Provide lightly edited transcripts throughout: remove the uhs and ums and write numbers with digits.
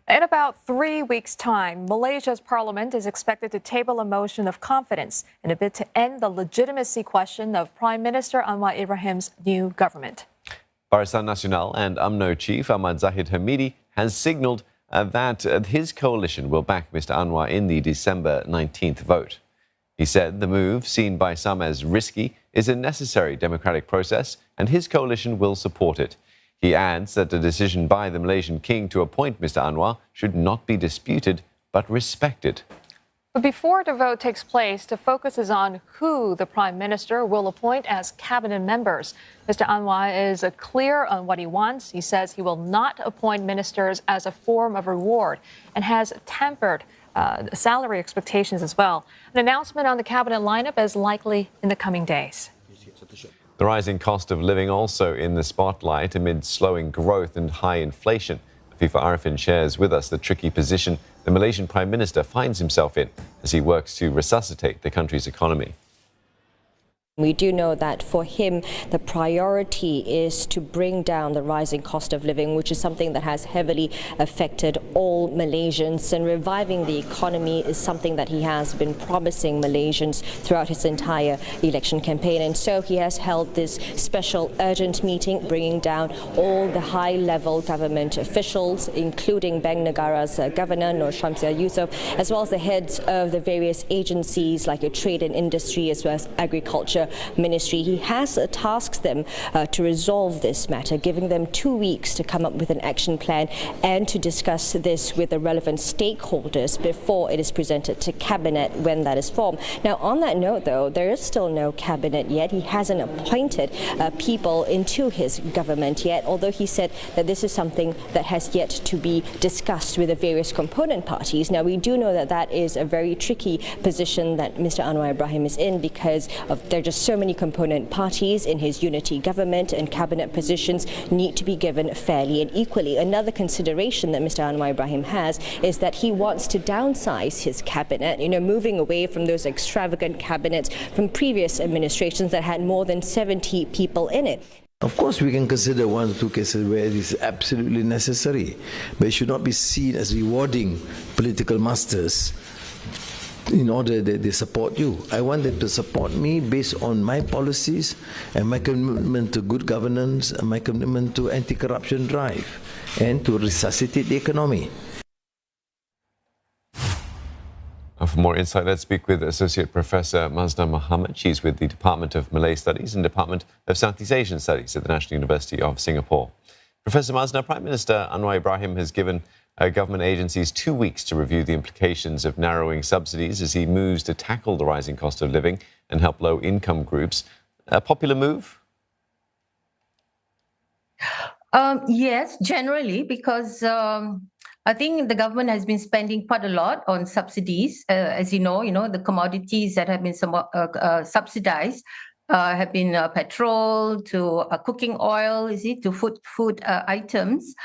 In about 3 weeks' time, Malaysia's parliament is expected to table a motion of confidence in a bid to end the legitimacy question of Prime Minister Anwar Ibrahim's new government. Barisan Nasional and UMNO chief Ahmad Zahid Hamidi has signalled that his coalition will back Mr. Anwar in the December 19th vote. He said the move, seen by some as risky, is a necessary democratic process and his coalition will support it. He adds that the decision by the Malaysian king to appoint Mr. Anwar should not be disputed but respected. But before the vote takes place, the focus is on who the Prime Minister will appoint as cabinet members. Mr. Anwar is clear on what he wants. He says he will not appoint ministers as a form of reward and has tempered salary expectations as well. An announcement on the cabinet lineup is likely in the coming days. The rising cost of living also in the spotlight amid slowing growth and high inflation. FIFA Arifin shares with us the tricky position the Malaysian Prime Minister finds himself in as he works to resuscitate the country's economy. We do know that for him, the priority is to bring down the rising cost of living, which is something that has heavily affected all Malaysians. And reviving the economy is something that he has been promising Malaysians throughout his entire election campaign. And so he has held this special urgent meeting, bringing down all the high-level government officials, including Bank Negara's Governor, Nur Shamsia Yusof, as well as the heads of the various agencies like Trade and Industry, as well as Agriculture Ministry. He has tasked them to resolve this matter, giving them 2 weeks to come up with an action plan and to discuss this with the relevant stakeholders before it is presented to cabinet when that is formed. Now, on that note, though, there is still no cabinet yet. He hasn't appointed people into his government yet, although he said that this is something that has yet to be discussed with the various component parties. Now, we do know that that is a very tricky position that Mr. Anwar Ibrahim is in because there are just so many component parties in his unity government, and cabinet positions need to be given fairly and equally. Another consideration that Mr. Anwar Ibrahim has is that he wants to downsize his cabinet, moving away from those extravagant cabinets from previous administrations that had more than 70 people in it. Of course, we can consider 1 or 2 cases where it is absolutely necessary, but it should not be seen as rewarding political masters in order that they support you. I want them to support me based on my policies and my commitment to good governance and my commitment to anti-corruption drive and to resuscitate the economy. For more insight, let's speak with Associate Professor Maznah Mohamad. She's with the Department of Malay Studies and Department of Southeast Asian Studies at the National University of Singapore. Professor Maznah, Prime Minister Anwar Ibrahim has given government agencies 2 weeks to review the implications of narrowing subsidies as he moves to tackle the rising cost of living and help low-income groups. A popular move? Yes, generally, because I think the government has been spending quite a lot on subsidies. As you know, the commodities that have been somewhat subsidized have been petrol to cooking oil, to food items.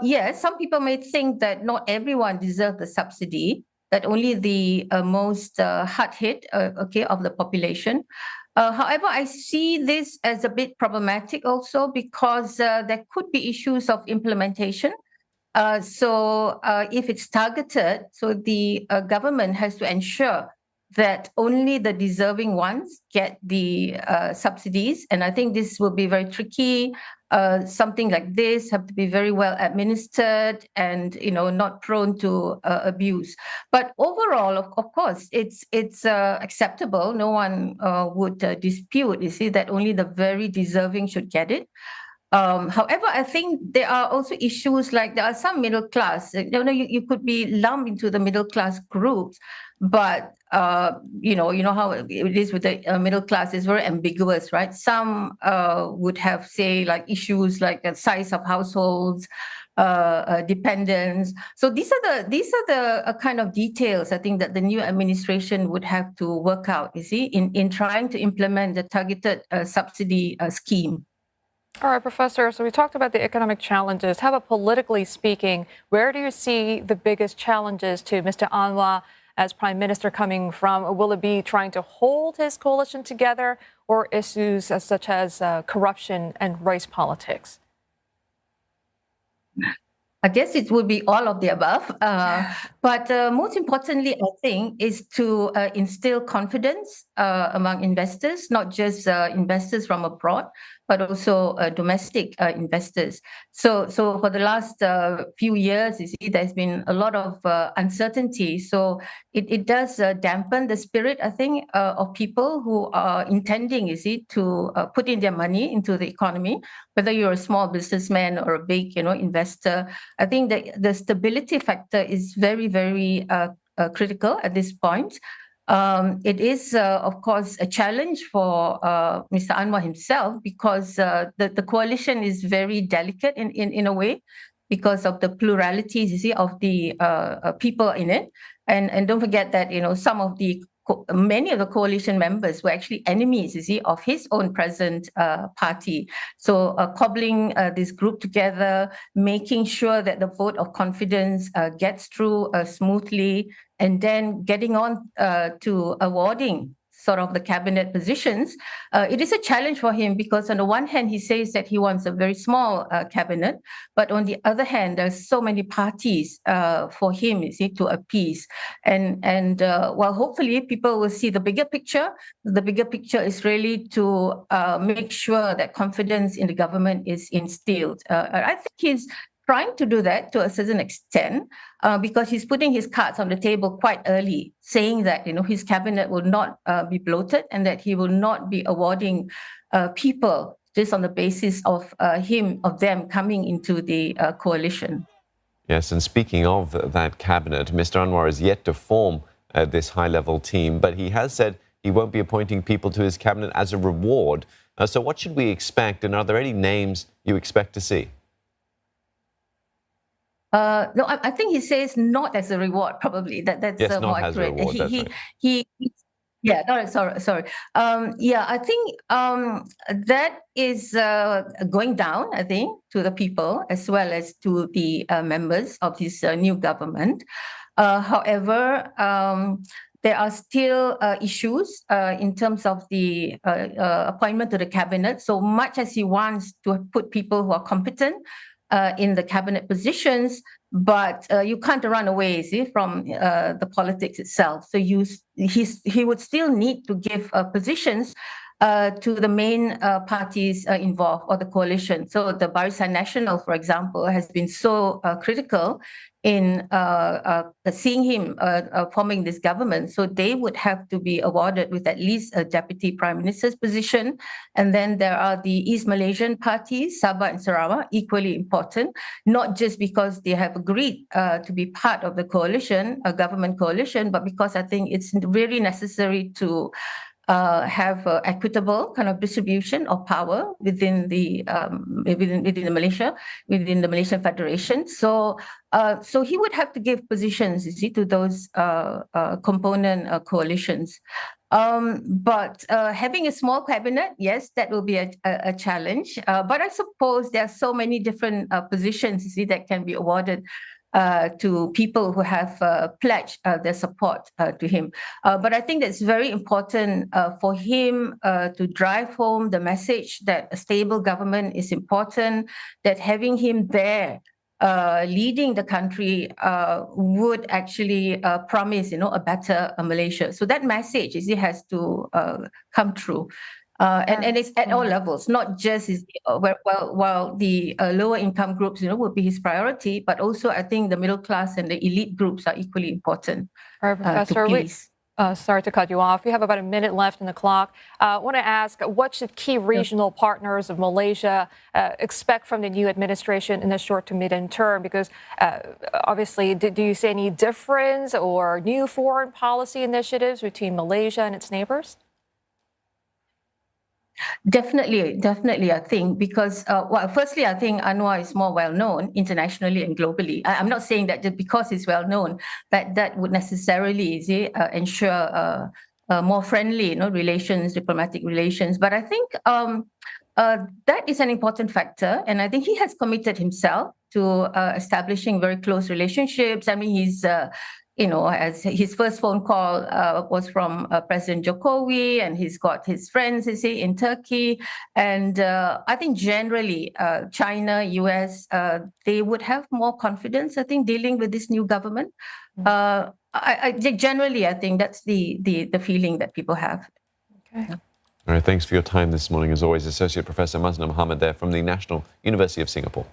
Yes, some people may think that not everyone deserves the subsidy, that only the most hard hit, of the population. However, I see this as a bit problematic also because there could be issues of implementation. So if it's targeted, so the government has to ensure that only the deserving ones get the subsidies. And I think this will be very tricky. Something like this have to be very well administered and, not prone to abuse. But overall, of course, it's acceptable. No one would dispute, that only the very deserving should get it. However, I think there are also issues like there are some middle class. You could be lumped into the middle class groups, but you know how it is with the middle class is very ambiguous, right? Some would have, say, like issues like the size of households, dependence. So these are the kind of details I think that the new administration would have to work out. In trying to implement the targeted subsidy scheme. All right, Professor, so we talked about the economic challenges. How about politically speaking? Where do you see the biggest challenges to Mr. Anwar as Prime Minister coming from? Will it be trying to hold his coalition together or issues such as corruption and race politics? I guess it would be all of the above. But most importantly, I think, is to instill confidence among investors, not just investors from abroad, but also domestic investors. So for the last few years, you see, there's been a lot of uncertainty. So it does dampen the spirit, I think, of people who are intending, you see, to put in their money into the economy, whether you're a small businessman or a big, investor. I think that the stability factor is very, very critical at this point. It is, of course, a challenge for Mr. Anwar himself, because the coalition is very delicate in a way, because of the pluralities, you see, of the people in it. And don't forget that, many of the coalition members were actually enemies, you see, of his own present party. So cobbling this group together, making sure that the vote of confidence gets through smoothly, and then getting on to awarding sort of the cabinet positions, it is a challenge for him, because on the one hand, he says that he wants a very small cabinet, but on the other hand, there's so many parties for him, you see, to appease. And while hopefully people will see the bigger picture is really to make sure that confidence in the government is instilled. I think he's trying to do that to a certain extent, because he's putting his cards on the table quite early, saying that his cabinet will not be bloated, and that he will not be awarding people just on the basis of them coming into the coalition. Yes, and speaking of that cabinet, Mr. Anwar is yet to form this high-level team, but he has said he won't be appointing people to his cabinet as a reward. So what should we expect, and are there any names you expect to see? No, I think he says not as a reward. Probably that's yes, more not as a accurate. reward. Yeah, no, sorry. I think that is going down, I think, to the people as well as to the members of this new government. However, there are still issues in terms of the appointment to the cabinet. So much as he wants to put people who are competent in the cabinet positions, but you can't run away, see, from the politics itself. So he would still need to give positions to the main parties involved, or the coalition. So the Barisan Nasional, for example, has been so critical in seeing him forming this government. So they would have to be awarded with at least a deputy prime minister's position. And then there are the East Malaysian parties, Sabah and Sarawak, equally important, not just because they have agreed to be part of the coalition, a government coalition, but because I think it's really necessary to have equitable kind of distribution of power within the Malaysian Federation. So he would have to give positions, you see, to those component coalitions. But having a small cabinet, yes, that will be a challenge. But I suppose there are so many different positions, you see, that can be awarded to people who have pledged their support to him. But I think that's very important for him to drive home the message that a stable government is important, that having him there leading the country would actually promise, a better Malaysia. So that message has to come true. And it's at all levels, not just while the lower income groups, would be his priority, but also I think the middle class and the elite groups are equally important. All right, Professor, sorry to cut you off. We have about a minute left in the clock. I want to ask, what should key regional partners of Malaysia expect from the new administration in the short to medium term? Because obviously, do you see any difference or new foreign policy initiatives between Malaysia and its neighbors? Definitely, I think, because, firstly, I think Anwar is more well-known internationally and globally. I'm not saying that just because he's well-known, that would necessarily ensure more friendly relations, diplomatic relations. But I think that is an important factor. And I think he has committed himself to establishing very close relationships. I mean, he's as his first phone call was from President Jokowi, and he's got his friends, in Turkey. And I think generally China, US, they would have more confidence, I think, dealing with this new government. I generally, I think that's the feeling that people have. Okay. Yeah. All right, thanks for your time this morning, as always. Associate Professor Maznah Mohamad there from the National University of Singapore.